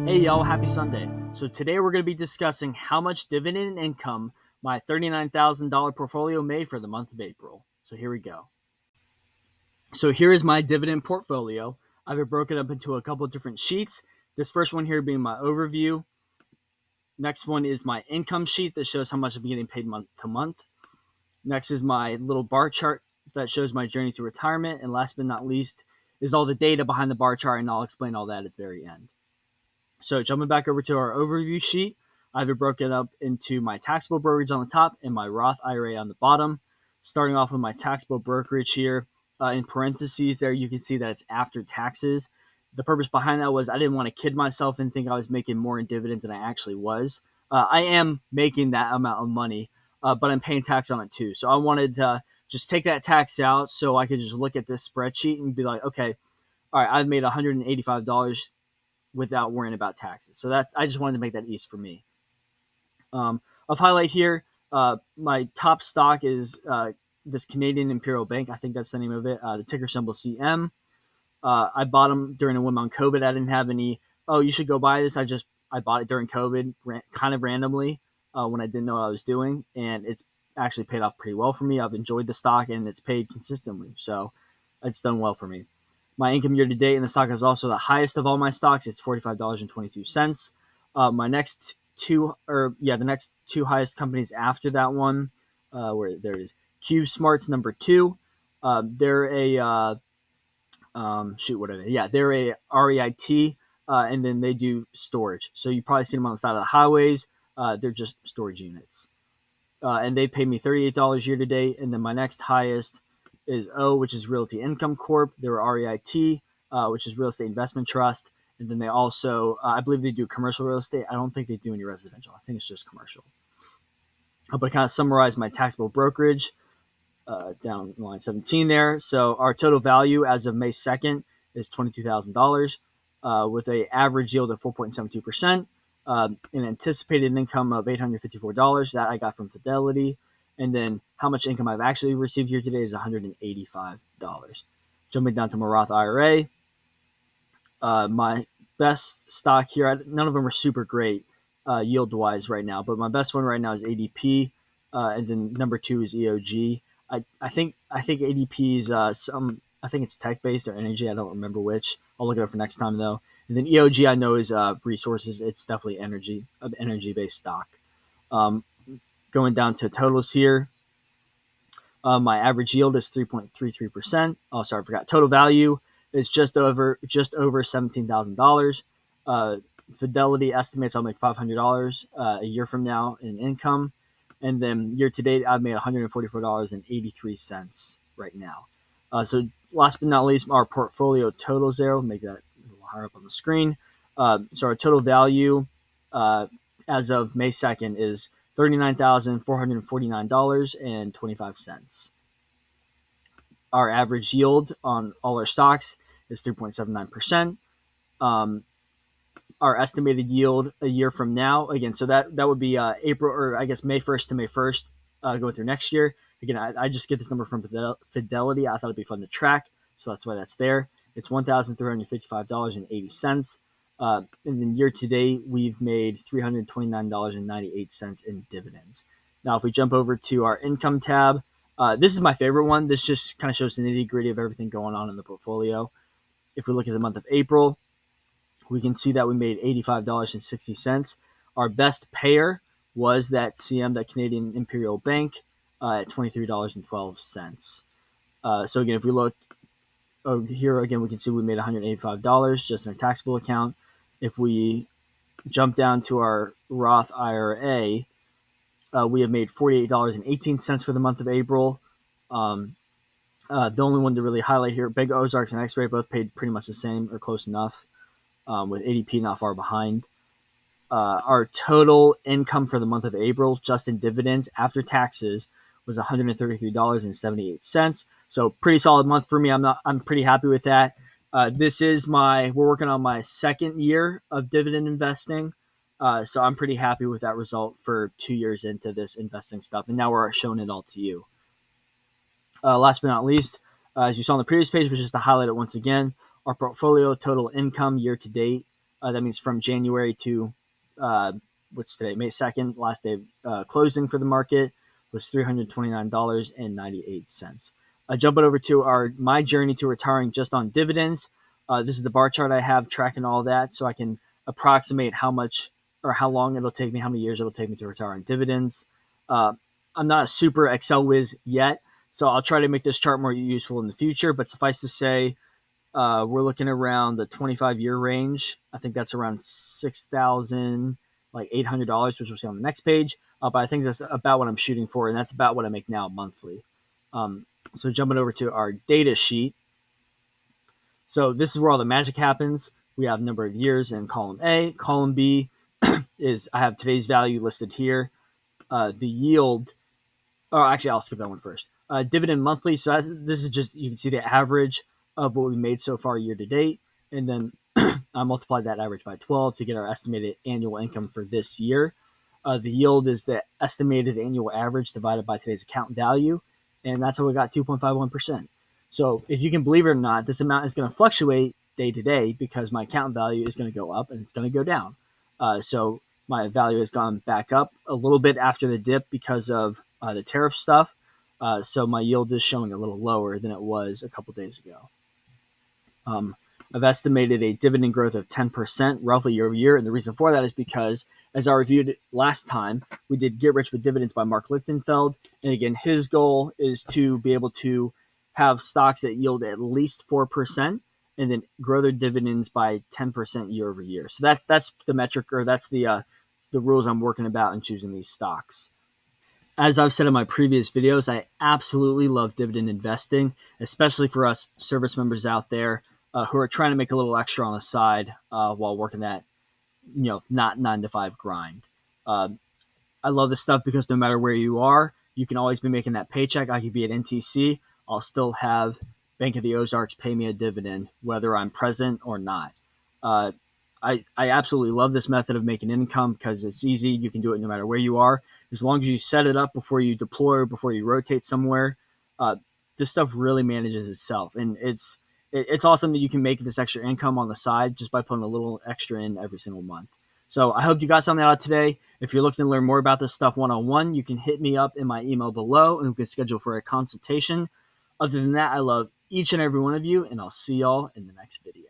Hey y'all, happy Sunday. So today we're going to be discussing how much dividend income my $39,000 portfolio made for the month of April. So here we go. So here is my dividend portfolio. I've it broken up into a couple of different sheets. This first one here being my overview. Next one is my income sheet that shows how much I'm getting paid month to month. Next is my little bar chart that shows my journey to retirement. And last but not least is all the data behind the bar chart, and I'll explain all that at the very end. So jumping back over to our overview sheet, I have it broken up into my taxable brokerage on the top and my Roth IRA on the bottom. Starting off with my taxable brokerage here, in parentheses there, you can see that it's after taxes. The purpose behind that was I didn't want to kid myself and think I was making more in dividends than I actually was. I am making that amount of money, but I'm paying tax on it too. So I wanted to just take that tax out so I could just look at this spreadsheet and be like, okay, all right, I've made $185 without worrying about taxes. So that's, I just wanted to make that easy for me. Of highlight here, my top stock is this Canadian Imperial Bank. I think that's the name of it. The ticker symbol CM. I bought them during a whim on COVID. I didn't have any, oh, you should go buy this. I bought it during COVID, kind of randomly when I didn't know what I was doing. And it's actually paid off pretty well for me. I've enjoyed the stock and it's paid consistently. So it's done well for me. My income year to date in the stock is also the highest of all my stocks. It's $45.22. My next two, the next two highest companies after that one, where there is Cube Smart's number 2. They're a what are they? Yeah, they're a REIT, and then they do storage. So you probably see them on the side of the highways. They're just storage units, and they pay me $38 year to date. And then my next highest is O, which is Realty Income Corp. They're REIT, which is Real Estate Investment Trust. And then they also, I believe they do commercial real estate. I don't think they do any residential. I think it's just commercial. But I kind of summarize my taxable brokerage down line 17 there. So our total value as of May 2nd is $22,000 with an average yield of 4.72%, an anticipated income of $854 that I got from Fidelity. And then how much income I've actually received here today is $185. Jumping down to my Roth IRA, my best stock here, none of them are super great yield-wise right now, but my best one right now is ADP, and then number 2 is EOG. I think ADP is I think it's tech-based or energy. I don't remember which. I'll look it up for next time, though. And then EOG I know is resources. It's definitely energy-based stock. Going down to totals here, my average yield is 3.33%. Oh, sorry, I forgot. Total value is just over $17,000. Fidelity estimates I'll make $500 a year from now in income, and then year to date I've made $144.83 right now. So last but not least, our portfolio totals there. We'll make that a little higher up on the screen. So our total value as of May 2nd is $39,449.25. Our average yield on all our stocks is 3.79%. Our estimated yield a year from now, again, so that would be April, or I guess May 1st to May 1st, going through next year. Again, I just get this number from Fidelity. I thought it'd be fun to track, so that's why that's there. It's $1,355.80. And then year to date, we've made $329.98 in dividends. Now, if we jump over to our income tab, this is my favorite one. This just kind of shows the nitty gritty of everything going on in the portfolio. If we look at the month of April, we can see that we made $85.60. Our best payer was that CM, that Canadian Imperial Bank, at $23.12. So again, if we look here again, we can see we made $185 just in our taxable account. If we jump down to our Roth IRA, we have made $48.18 for the month of April. The only one to really highlight here, Big Ozarks and X-Ray both paid pretty much the same or close enough, with ADP not far behind. Our total income for the month of April, just in dividends after taxes, was $133.78. So pretty solid month for me. I'm pretty happy with that. We're working on my second year of dividend investing. So I'm pretty happy with that result for 2 years into this investing stuff. And now we're showing it all to you. Last but not least, as you saw on the previous page, but just to highlight it once again, our portfolio total income year to date That means from January to what's today, May 2nd, last day of closing for the market was $329.98. Jumping over to my journey to retiring just on dividends. This is the bar chart I have tracking all that, so I can approximate how much or how long it'll take me, how many years it'll take me to retire on dividends. I'm not a super Excel whiz yet, so I'll try to make this chart more useful in the future. But suffice to say, we're looking around the 25-year range. I think that's around $6,800, which we'll see on the next page. But I think that's about what I'm shooting for, and that's about what I make now monthly. So jumping over to our data sheet. So this is where all the magic happens. We have number of years in column A. Column B is I have today's value listed here. The yield. Oh, actually, I'll skip that one first. Dividend monthly. So this is just, you can see the average of what we made so far year to date. And then I multiply that average by 12 to get our estimated annual income for this year. The yield is the estimated annual average divided by today's account value. And that's how we got 2.51%. So if you can believe it or not, this amount is going to fluctuate day to day because my account value is going to go up and it's going to go down. So my value has gone back up a little bit after the dip because of the tariff stuff. So my yield is showing a little lower than it was a couple days ago. I've estimated a dividend growth of 10% roughly year over year. And the reason for that is because, as I reviewed last time, we did Get Rich with Dividends by Mark Lichtenfeld. And again, his goal is to be able to have stocks that yield at least 4% and then grow their dividends by 10% year over year. So that's the metric, or that's the rules I'm working about in choosing these stocks. As I've said in my previous videos, I absolutely love dividend investing, especially for us service members out there who are trying to make a little extra on the side while working that, not 9 to 5 grind. I love this stuff because no matter where you are, you can always be making that paycheck. I could be at NTC. I'll still have Bank of the Ozarks pay me a dividend, whether I'm present or not. I absolutely love this method of making income because it's easy. You can do it no matter where you are. As long as you set it up before you deploy, before you rotate somewhere, this stuff really manages itself. And it's awesome that you can make this extra income on the side just by putting a little extra in every single month. So I hope you got something out of today. If you're looking to learn more about this stuff one-on-one, you can hit me up in my email below and we can schedule for a consultation. Other than that, I love each and every one of you, and I'll see y'all in the next video.